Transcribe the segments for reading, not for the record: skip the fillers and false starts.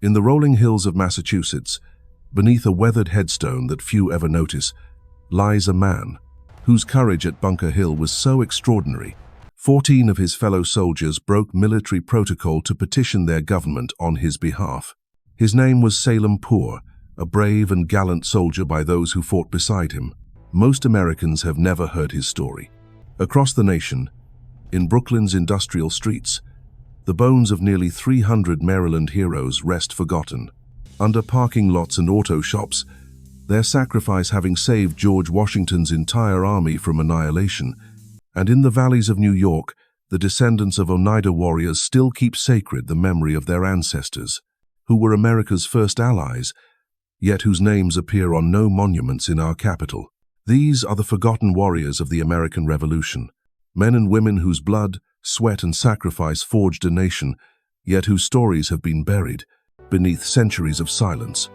In the rolling hills of Massachusetts, beneath a weathered headstone that few ever notice, lies a man whose courage at Bunker Hill was so extraordinary. 14 of his fellow soldiers broke military protocol to petition their government on his behalf. His name was Salem Poor, a brave and gallant soldier by those who fought beside him. Most Americans have never heard his story. Across the nation, in Brooklyn's industrial streets, the bones of nearly 300 Maryland heroes rest forgotten. Under parking lots and auto shops, their sacrifice having saved George Washington's entire army from annihilation. And in the valleys of New York, the descendants of Oneida warriors still keep sacred the memory of their ancestors, who were America's first allies, yet whose names appear on no monuments in our capital. These are the forgotten warriors of the American Revolution, men and women whose blood, sweat, and sacrifice forged a nation, yet whose stories have been buried beneath centuries of silence.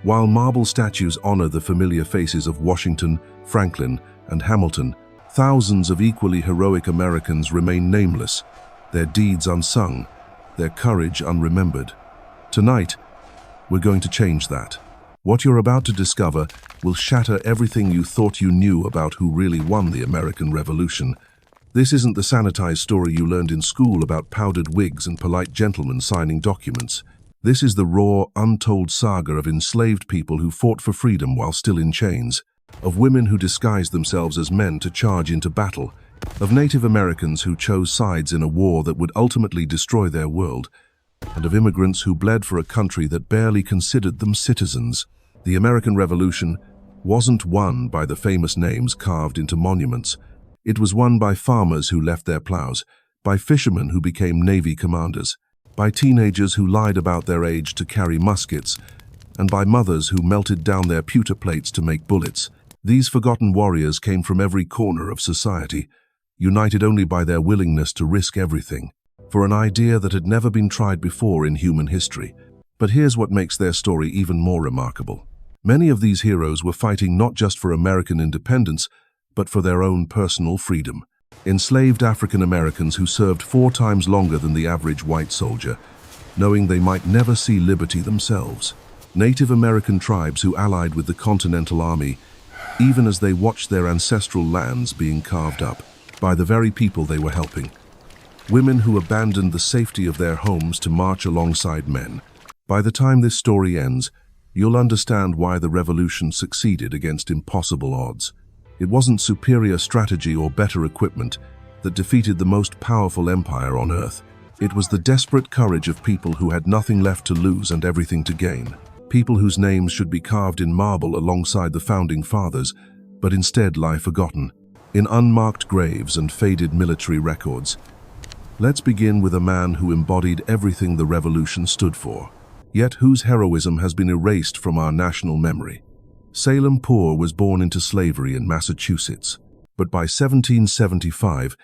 While marble statues honor the familiar faces of Washington, Franklin, and Hamilton, thousands of equally heroic Americans remain nameless, their deeds unsung, their courage unremembered. Tonight, we're going to change that. What you're about to discover will shatter everything you thought you knew about who really won the American Revolution. This isn't the sanitized story you learned in school about powdered wigs and polite gentlemen signing documents. This is the raw, untold saga of enslaved people who fought for freedom while still in chains, of women who disguised themselves as men to charge into battle, of Native Americans who chose sides in a war that would ultimately destroy their world, and of immigrants who bled for a country that barely considered them citizens. The American Revolution wasn't won by the famous names carved into monuments. It was won by farmers who left their plows, by fishermen who became Navy commanders, by teenagers who lied about their age to carry muskets, and by mothers who melted down their pewter plates to make bullets. These forgotten warriors came from every corner of society, united only by their willingness to risk everything, for an idea that had never been tried before in human history. But here's what makes their story even more remarkable. Many of these heroes were fighting not just for American independence, but for their own personal freedom. Enslaved African Americans who served 4 times longer than the average white soldier, knowing they might never see liberty themselves. Native American tribes who allied with the Continental Army, even as they watched their ancestral lands being carved up by the very people they were helping. Women who abandoned the safety of their homes to march alongside men. By the time this story ends, you'll understand why the revolution succeeded against impossible odds. It wasn't superior strategy or better equipment that defeated the most powerful empire on earth. It was the desperate courage of people who had nothing left to lose and everything to gain. People whose names should be carved in marble alongside the founding fathers, but instead lie forgotten in unmarked graves and faded military records. Let's begin with a man who embodied everything the revolution stood for, yet whose heroism has been erased from our national memory. Salem Poor was born into slavery in Massachusetts, but by 1775,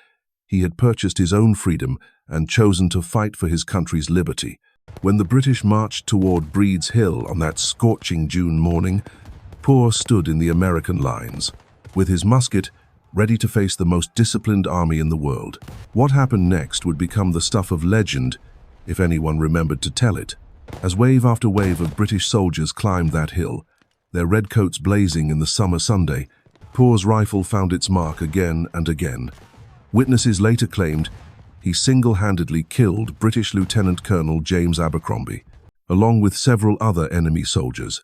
he had purchased his own freedom and chosen to fight for his country's liberty. When the British marched toward Breed's Hill on that scorching June morning, Poor stood in the American lines, with his musket ready to face the most disciplined army in the world. What happened next would become the stuff of legend, if anyone remembered to tell it. As wave after wave of British soldiers climbed that hill, their redcoats blazing in the summer Sunday, Poor's rifle found its mark again and again. Witnesses later claimed he single-handedly killed British Lieutenant Colonel James Abercrombie, along with several other enemy soldiers.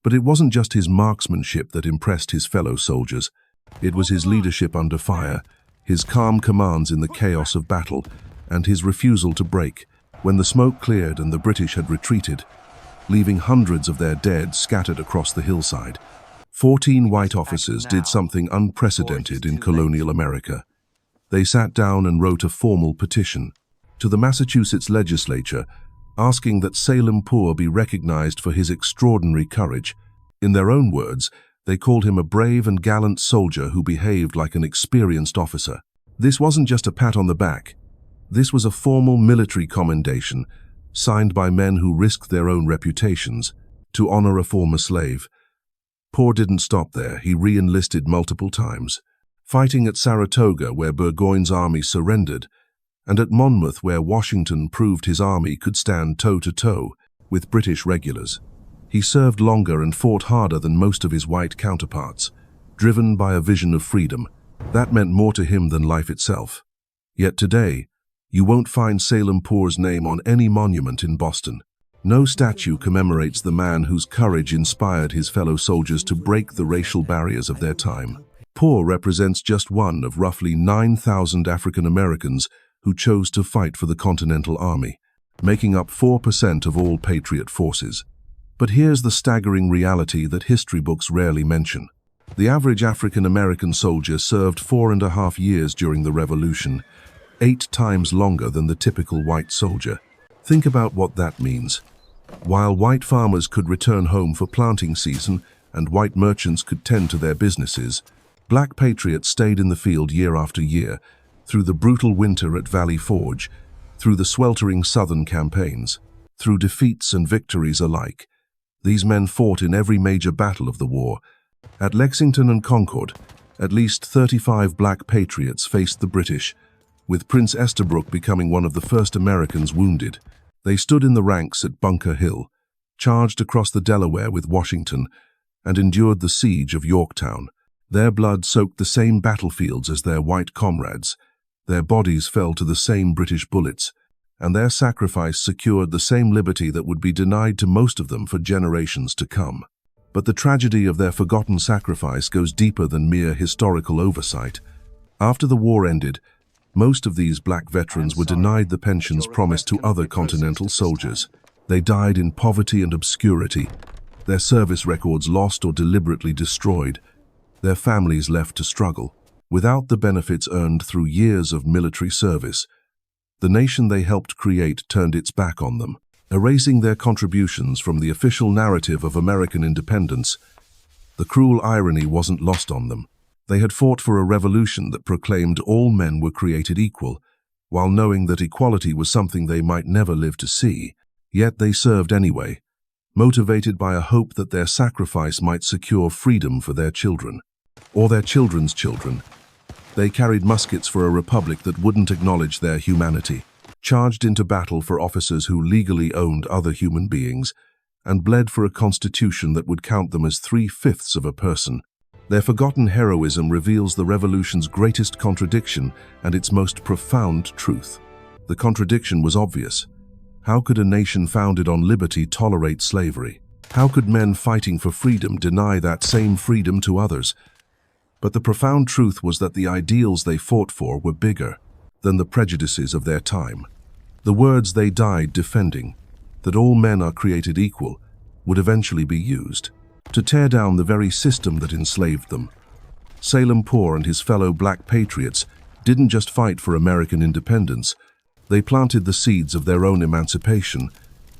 But it wasn't just his marksmanship that impressed his fellow soldiers. It was his leadership under fire, his calm commands in the chaos of battle, and his refusal to break. When the smoke cleared and the British had retreated, leaving hundreds of their dead scattered across the hillside, 14 white officers did something unprecedented in colonial America. They sat down and wrote a formal petition to the Massachusetts legislature, asking that Salem Poor be recognized for his extraordinary courage. In their own words, they called him a brave and gallant soldier who behaved like an experienced officer. This wasn't just a pat on the back. This was a formal military commendation, signed by men who risked their own reputations to honor a former slave. Poor didn't stop there. He re-enlisted multiple times, fighting at Saratoga, where Burgoyne's army surrendered, and at Monmouth, where Washington proved his army could stand toe-to-toe. with British regulars. He served longer and fought harder than most of his white counterparts, driven by a vision of freedom. That meant more to him than life itself. Yet today, you won't find Salem Poor's name on any monument in Boston. No statue commemorates the man whose courage inspired his fellow soldiers to break the racial barriers of their time. Poor represents just one of roughly 9,000 African Americans who chose to fight for the Continental Army, making up 4% of all Patriot forces. But here's the staggering reality that history books rarely mention. The average African American soldier served 4.5 years during the Revolution, 8 times longer than the typical white soldier. Think about what that means. While white farmers could return home for planting season and white merchants could tend to their businesses, black patriots stayed in the field year after year, through the brutal winter at Valley Forge, through the sweltering Southern campaigns, through defeats and victories alike. These men fought in every major battle of the war. At Lexington and Concord, at least 35 black patriots faced the British, with Prince Estabrook becoming one of the first Americans wounded. They stood in the ranks at Bunker Hill, charged across the Delaware with Washington, and endured the siege of Yorktown. Their blood soaked the same battlefields as their white comrades. Their bodies fell to the same British bullets, and their sacrifice secured the same liberty that would be denied to most of them for generations to come. But the tragedy of their forgotten sacrifice goes deeper than mere historical oversight. After the war ended, most of these black veterans were denied the pensions promised to other Continental soldiers. They died in poverty and obscurity, their service records lost or deliberately destroyed, their families left to struggle. Without the benefits earned through years of military service, the nation they helped create turned its back on them, erasing their contributions from the official narrative of American independence. The cruel irony wasn't lost on them. They had fought for a revolution that proclaimed all men were created equal, while knowing that equality was something they might never live to see. Yet they served anyway, motivated by a hope that their sacrifice might secure freedom for their children, or their children's children. They carried muskets for a republic that wouldn't acknowledge their humanity, charged into battle for officers who legally owned other human beings, and bled for a constitution that would count them as 3/5 of a person. Their forgotten heroism reveals the revolution's greatest contradiction and its most profound truth. The contradiction was obvious. How could a nation founded on liberty tolerate slavery? How could men fighting for freedom deny that same freedom to others? But the profound truth was that the ideals they fought for were bigger than the prejudices of their time. The words they died defending, that all men are created equal, would eventually be used to tear down the very system that enslaved them. Salem Poor and his fellow black patriots didn't just fight for American independence, they planted the seeds of their own emancipation,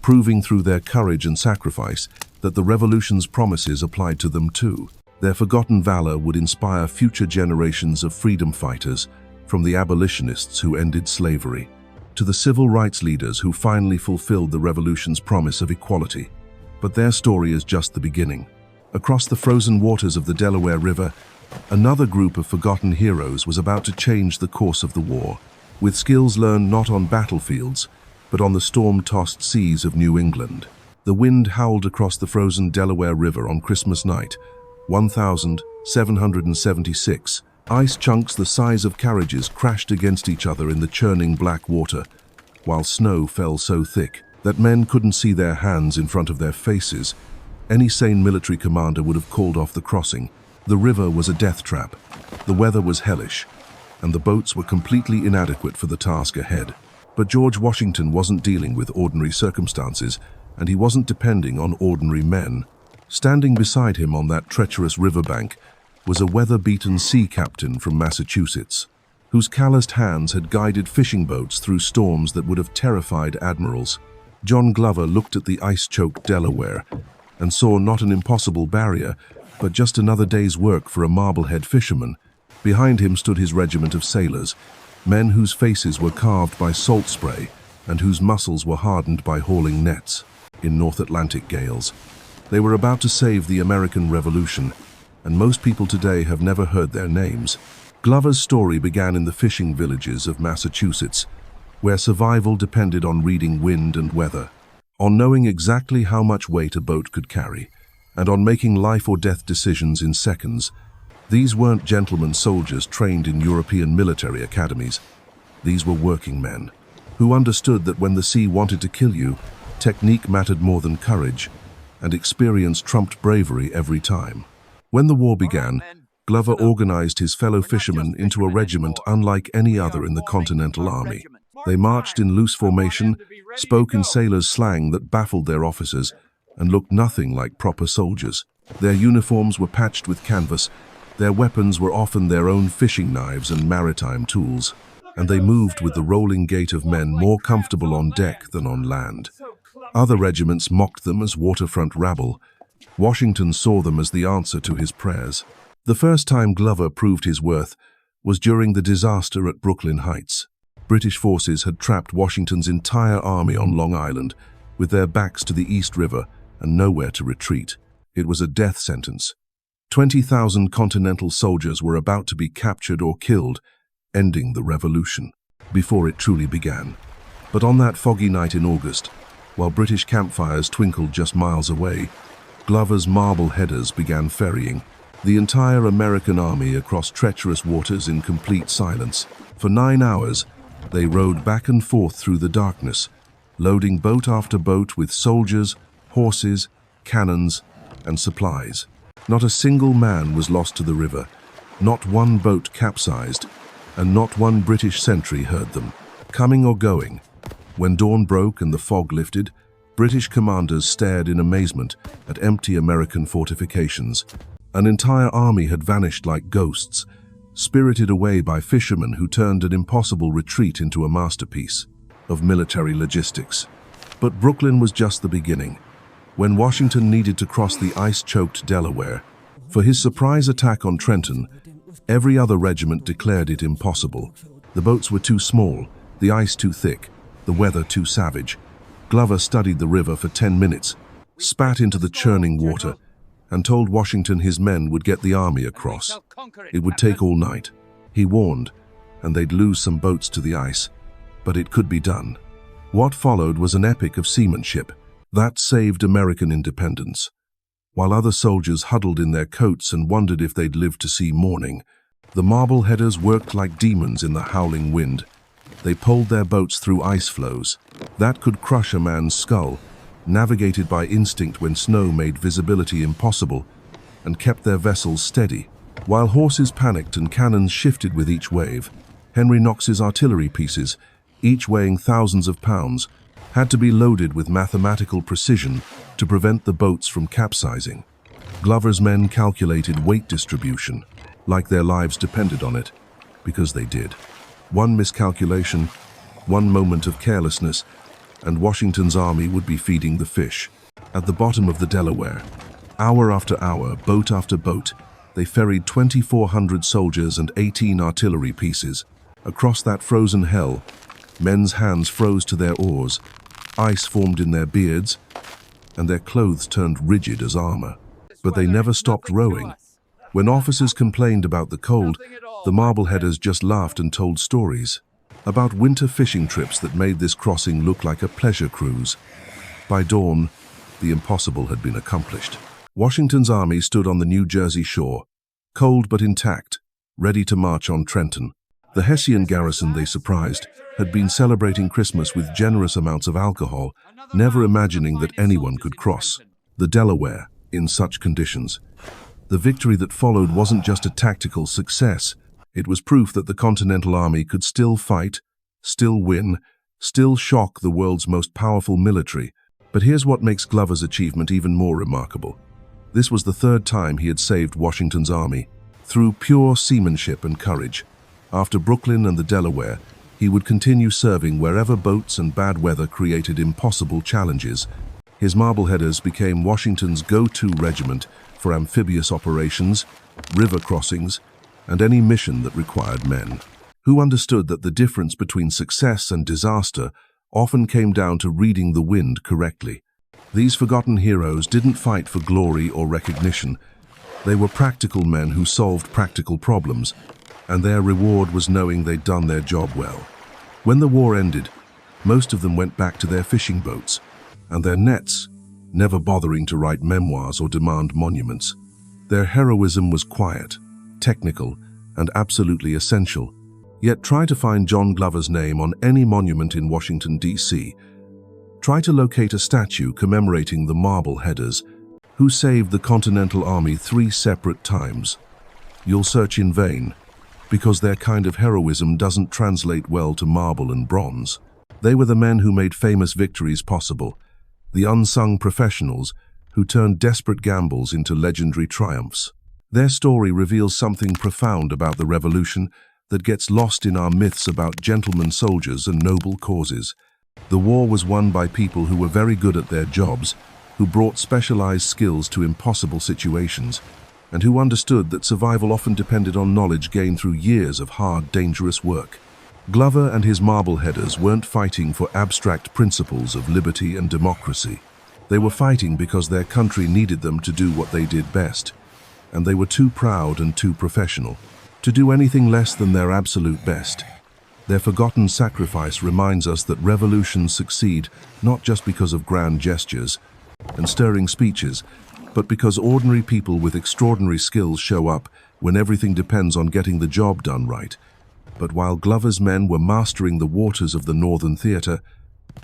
proving through their courage and sacrifice that the revolution's promises applied to them too. Their forgotten valor would inspire future generations of freedom fighters, from the abolitionists who ended slavery, to the civil rights leaders who finally fulfilled the revolution's promise of equality. But their story is just the beginning. Across the frozen waters of the Delaware River, another group of forgotten heroes was about to change the course of the war, with skills learned not on battlefields, but on the storm-tossed seas of New England. The wind howled across the frozen Delaware River on Christmas night, 1776. Ice chunks the size of carriages crashed against each other in the churning black water, while snow fell so thick that men couldn't see their hands in front of their faces. Any sane military commander would have called off the crossing. The river was a death trap, the weather was hellish, and the boats were completely inadequate for the task ahead. But George Washington wasn't dealing with ordinary circumstances, and he wasn't depending on ordinary men. Standing beside him on that treacherous riverbank was a weather-beaten sea captain from Massachusetts, whose calloused hands had guided fishing boats through storms that would have terrified admirals. John Glover looked at the ice-choked Delaware and saw not an impossible barrier, but just another day's work for a Marblehead fisherman. Behind him stood his regiment of sailors, men whose faces were carved by salt spray and whose muscles were hardened by hauling nets in North Atlantic gales. They were about to save the American Revolution, and most people today have never heard their names. Glover's story began in the fishing villages of Massachusetts, where survival depended on reading wind and weather. on knowing exactly how much weight a boat could carry, and on making life or death decisions in seconds. These weren't gentlemen soldiers trained in European military academies. These were working men, who understood that when the sea wanted to kill you, technique mattered more than courage, and experience trumped bravery every time. When the war began, Glover organized his fellow fishermen into a regiment unlike any other in the Continental Army. They marched in loose formation, spoke in sailors' slang that baffled their officers, and looked nothing like proper soldiers. Their uniforms were patched with canvas, their weapons were often their own fishing knives and maritime tools, and they moved with the rolling gait of men more comfortable on deck than on land. Other regiments mocked them as waterfront rabble. Washington saw them as the answer to his prayers. The first time Glover proved his worth was during the disaster at Brooklyn Heights. British forces had trapped Washington's entire army on Long Island, with their backs to the East River and nowhere to retreat. It was a death sentence. 20,000 Continental soldiers were about to be captured or killed, ending the revolution before it truly began. But on that foggy night in August, while British campfires twinkled just miles away, Glover's Marbleheaders began ferrying the entire American army across treacherous waters in complete silence. For 9 hours, they rowed back and forth through the darkness, loading boat after boat with soldiers, horses, cannons, and supplies. Not a single man was lost to the river, not one boat capsized, and not one British sentry heard them, coming or going. When dawn broke and the fog lifted, British commanders stared in amazement at empty American fortifications. An entire army had vanished like ghosts, spirited away by fishermen who turned an impossible retreat into a masterpiece of military logistics. But Brooklyn was just the beginning. When Washington needed to cross the ice-choked Delaware for his surprise attack on Trenton, every other regiment declared it impossible. The boats were too small, the ice too thick, the weather too savage. Glover studied the river for 10 minutes, spat into the churning water, and told Washington his men would get the army across. It would take all night, he warned, and they'd lose some boats to the ice, but it could be done. What followed was an epic of seamanship that saved American independence. While other soldiers huddled in their coats and wondered if they'd live to see morning, the Marbleheaders worked like demons in the howling wind. They poled their boats through ice floes that could crush a man's skull, navigated by instinct when snow made visibility impossible, and kept their vessels steady. While horses panicked and cannons shifted with each wave, Henry Knox's artillery pieces, each weighing thousands of pounds, had to be loaded with mathematical precision to prevent the boats from capsizing. Glover's men calculated weight distribution, like their lives depended on it, because they did. One miscalculation, one moment of carelessness, and Washington's army would be feeding the fish. At the bottom of the Delaware, hour after hour, boat after boat, they ferried 2,400 soldiers and 18 artillery pieces. Across that frozen hell, men's hands froze to their oars, ice formed in their beards, and their clothes turned rigid as armor. But they never stopped rowing. When officers complained about the cold, the Marbleheaders just laughed and told stories about winter fishing trips that made this crossing look like a pleasure cruise. By dawn, the impossible had been accomplished. Washington's army stood on the New Jersey shore, cold but intact, ready to march on Trenton. The Hessian garrison they surprised had been celebrating Christmas with generous amounts of alcohol, never imagining that anyone could cross the Delaware in such conditions. The victory that followed wasn't just a tactical success. It was proof that the Continental Army could still fight, still win, still shock the world's most powerful military. But here's what makes Glover's achievement even more remarkable. This was the third time he had saved Washington's army, through pure seamanship and courage. After Brooklyn and the Delaware, he would continue serving wherever boats and bad weather created impossible challenges. His Marbleheaders became Washington's go-to regiment for amphibious operations, river crossings, and any mission that required men, who understood that the difference between success and disaster often came down to reading the wind correctly. These forgotten heroes didn't fight for glory or recognition. They were practical men who solved practical problems, and their reward was knowing they'd done their job well. When the war ended, most of them went back to their fishing boats, and their nets, never bothering to write memoirs or demand monuments. Their heroism was quiet, technical, and absolutely essential. Yet try to find John Glover's name on any monument in Washington, D.C. Try to locate a statue commemorating the Marbleheaders, who saved the Continental Army 3 separate times. You'll search in vain, because their kind of heroism doesn't translate well to marble and bronze. They were the men who made famous victories possible, the unsung professionals who turned desperate gambles into legendary triumphs. Their story reveals something profound about the Revolution that gets lost in our myths about gentlemen soldiers and noble causes. The war was won by people who were very good at their jobs, who brought specialized skills to impossible situations, and who understood that survival often depended on knowledge gained through years of hard, dangerous work. Glover and his Marbleheaders weren't fighting for abstract principles of liberty and democracy. They were fighting because their country needed them to do what they did best, and they were too proud and too professional to do anything less than their absolute best. Their forgotten sacrifice reminds us that revolutions succeed not just because of grand gestures and stirring speeches, but because ordinary people with extraordinary skills show up when everything depends on getting the job done right. But while Glover's men were mastering the waters of the Northern Theater,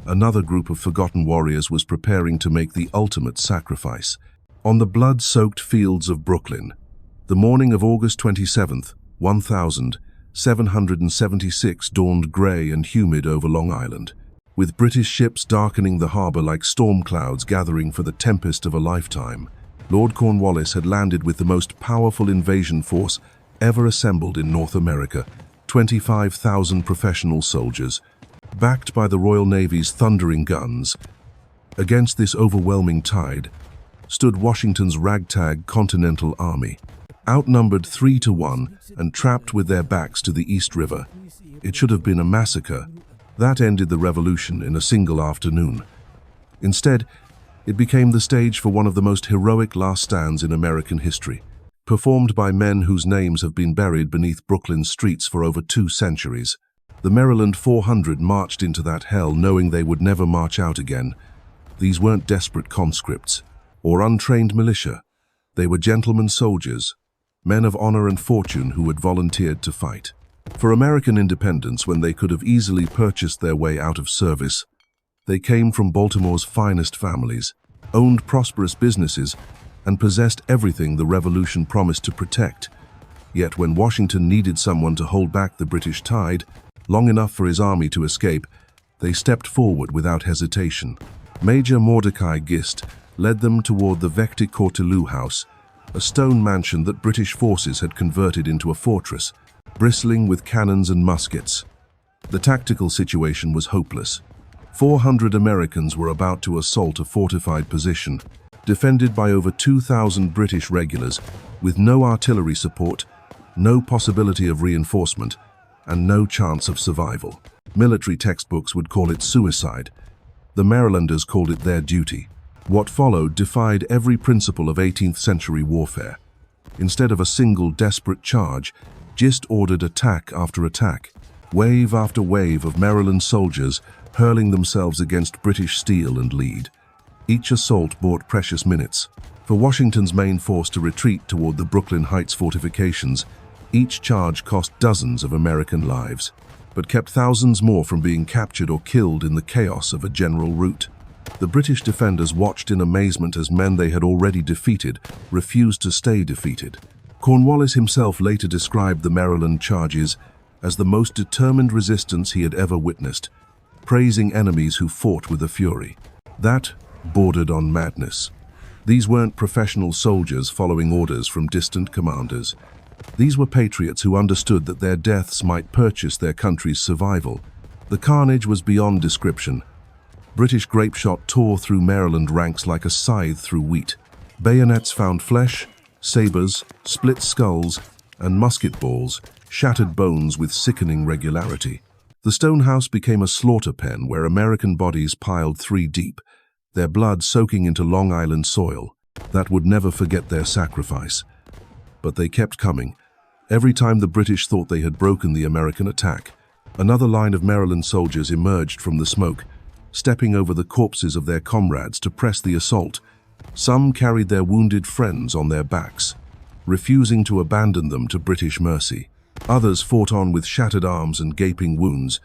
another group of forgotten warriors was preparing to make the ultimate sacrifice. On the blood-soaked fields of Brooklyn, the morning of August 27th, 1776 dawned grey and humid over Long Island, with British ships darkening the harbor like storm clouds gathering for the tempest of a lifetime. Lord Cornwallis had landed with the most powerful invasion force ever assembled in North America, 25,000 professional soldiers, backed by the Royal Navy's thundering guns. Against this overwhelming tide stood Washington's ragtag Continental Army, outnumbered 3-1 and trapped with their backs to the East River. It should have been a massacre. That ended the revolution in a single afternoon. Instead, it became the stage for one of the most heroic last stands in American history, performed by men whose names have been buried beneath Brooklyn's streets for over 2 centuries. The Maryland 400 marched into that hell knowing they would never march out again. These weren't desperate conscripts or untrained militia. They were gentlemen soldiers, men of honor and fortune who had volunteered to fight for American independence when they could have easily purchased their way out of service. They came from Baltimore's finest families, owned prosperous businesses, and possessed everything the Revolution promised to protect. Yet when Washington needed someone to hold back the British tide, long enough for his army to escape, they stepped forward without hesitation. Major Mordecai Gist led them toward the Vecti Cortelyou House, a stone mansion that British forces had converted into a fortress, bristling with cannons and muskets. The tactical situation was hopeless. 400 Americans were about to assault a fortified position, defended by over 2,000 British regulars, with no artillery support, no possibility of reinforcement, and no chance of survival. Military textbooks would call it suicide. The Marylanders called it their duty. What followed defied every principle of 18th century warfare. Instead of a single desperate charge, Gist ordered attack after attack, wave after wave of Maryland soldiers hurling themselves against British steel and lead. Each assault bought precious minutes. For Washington's main force to retreat toward the Brooklyn Heights fortifications, each charge cost dozens of American lives, but kept thousands more from being captured or killed in the chaos of a general rout. The British defenders watched in amazement as men they had already defeated refused to stay defeated. Cornwallis himself later described the Maryland charges as the most determined resistance he had ever witnessed, praising enemies who fought with a fury that bordered on madness. These weren't professional soldiers following orders from distant commanders. These were patriots who understood that their deaths might purchase their country's survival. The carnage was beyond description. British grapeshot tore through Maryland ranks like a scythe through wheat. Bayonets found flesh, sabers, split skulls, and musket balls shattered bones with sickening regularity. The stone house became a slaughter pen where American bodies piled 3 deep, their blood soaking into Long Island soil that would never forget their sacrifice. But they kept coming. Every time the British thought they had broken the American attack, another line of Maryland soldiers emerged from the smoke, stepping over the corpses of their comrades to press the assault. Some carried their wounded friends on their backs, refusing to abandon them to British mercy. Others fought on with shattered arms and gaping wounds,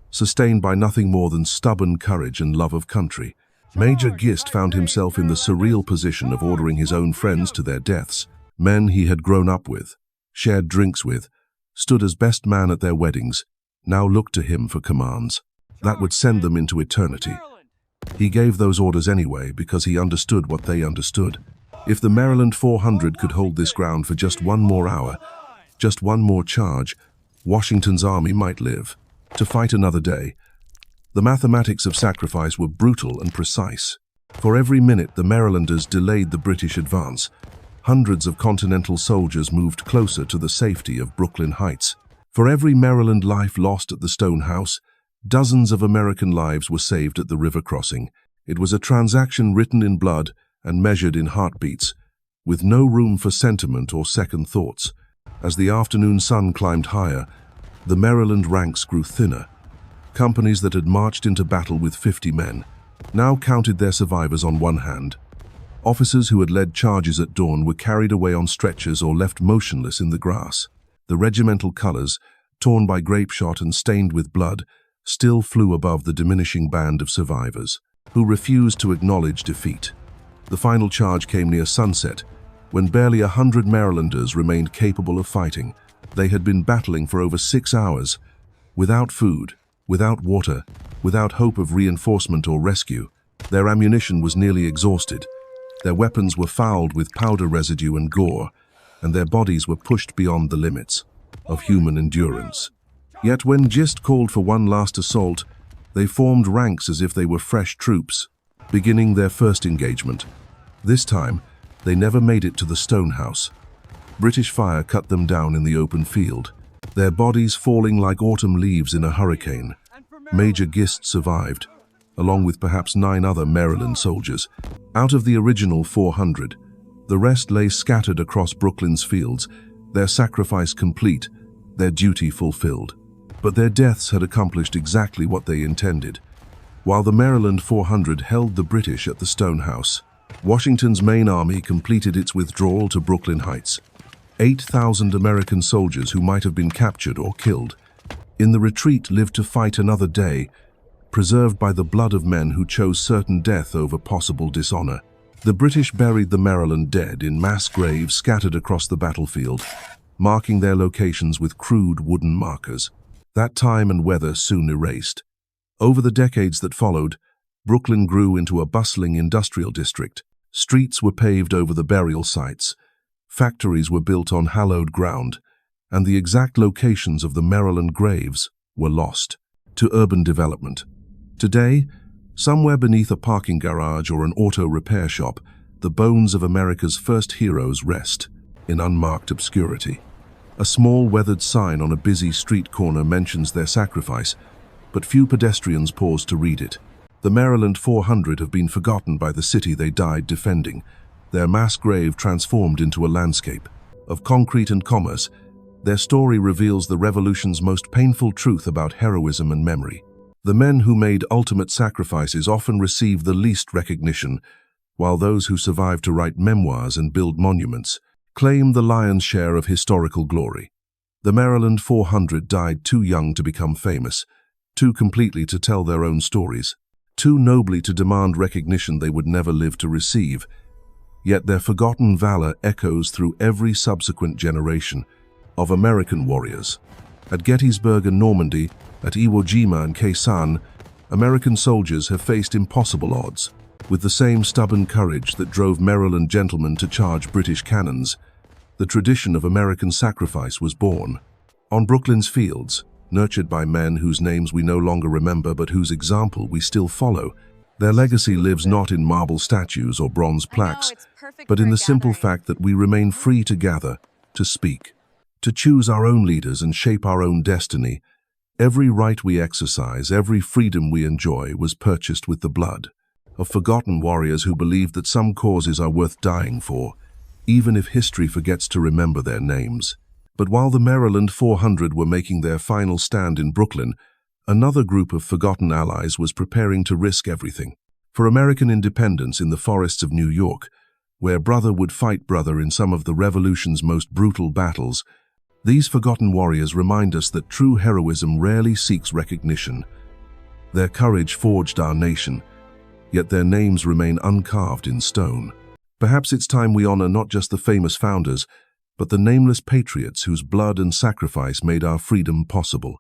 sustained by nothing more than stubborn courage and love of country. Major Gist found himself in the surreal position of ordering his own friends to their deaths. Men he had grown up with, shared drinks with, stood as best man at their weddings, now looked to him for commands that would send them into eternity. He gave those orders anyway because he understood what they understood. If the Maryland 400 could hold this ground for just one more hour, just one more charge, Washington's army might live to fight another day. The mathematics of sacrifice were brutal and precise. For every minute the Marylanders delayed the British advance, hundreds of Continental soldiers moved closer to the safety of Brooklyn Heights. For every Maryland life lost at the Stone House, dozens of American lives were saved at the river crossing. It was a transaction written in blood and measured in heartbeats, with no room for sentiment or second thoughts. As the afternoon sun climbed higher, the Maryland ranks grew thinner. Companies that had marched into battle with 50 men now counted their survivors on one hand. Officers who had led charges at dawn were carried away on stretchers or left motionless in the grass. The regimental colors, torn by grape shot and stained with blood, still flew above the diminishing band of survivors, who refused to acknowledge defeat. The final charge came near sunset, when barely 100 Marylanders remained capable of fighting. They had been battling for over 6 hours, without food, without water, without hope of reinforcement or rescue. Their ammunition was nearly exhausted. Their weapons were fouled with powder residue and gore, and their bodies were pushed beyond the limits of human endurance. Yet when Gist called for one last assault, they formed ranks as if they were fresh troops, beginning their first engagement. This time, they never made it to the Stone House. British fire cut them down in the open field, their bodies falling like autumn leaves in a hurricane. Major Gist survived, along with perhaps 9 other Maryland soldiers. Out of the original 400, the rest lay scattered across Brooklyn's fields, their sacrifice complete, their duty fulfilled. But their deaths had accomplished exactly what they intended. While the Maryland 400 held the British at the Stone House, Washington's main army completed its withdrawal to Brooklyn Heights. 8,000 American soldiers who might have been captured or killed in the retreat lived to fight another day, preserved by the blood of men who chose certain death over possible dishonor. The British buried the Maryland dead in mass graves scattered across the battlefield, marking their locations with crude wooden markers. That time and weather soon erased. Over the decades that followed, Brooklyn grew into a bustling industrial district. Streets were paved over the burial sites, factories were built on hallowed ground, and the exact locations of the Maryland graves were lost to urban development. Today, somewhere beneath a parking garage or an auto repair shop, the bones of America's first heroes rest in unmarked obscurity. A small weathered sign on a busy street corner mentions their sacrifice, but few pedestrians pause to read it. The Maryland 400 have been forgotten by the city they died defending, their mass grave transformed into a landscape of concrete and commerce. Their story reveals the Revolution's most painful truth about heroism and memory. The men who made ultimate sacrifices often receive the least recognition, while those who survive to write memoirs and build monuments claim the lion's share of historical glory. The Maryland 400 died too young to become famous, too completely to tell their own stories, too nobly to demand recognition they would never live to receive. Yet their forgotten valor echoes through every subsequent generation of American warriors. At Gettysburg and Normandy, at Iwo Jima and Khe Sanh, American soldiers have faced impossible odds. With the same stubborn courage that drove Maryland gentlemen to charge British cannons, the tradition of American sacrifice was born. On Brooklyn's fields, nurtured by men whose names we no longer remember but whose example we still follow, their legacy lives not in marble statues or bronze plaques, but in the simple fact that we remain free to gather, to speak, to choose our own leaders and shape our own destiny. Every right we exercise, every freedom we enjoy was purchased with the blood of forgotten warriors who believed that some causes are worth dying for, even if history forgets to remember their names. But while the Maryland 400 were making their final stand in Brooklyn, Another group of forgotten allies was preparing to risk everything for American independence in the forests of New York, where brother would fight brother in some of the Revolution's most brutal battles. These forgotten warriors remind us that true heroism rarely seeks recognition. Their courage forged our nation, yet their names remain uncarved in stone. Perhaps it's time we honor not just the famous founders, but the nameless patriots whose blood and sacrifice made our freedom possible.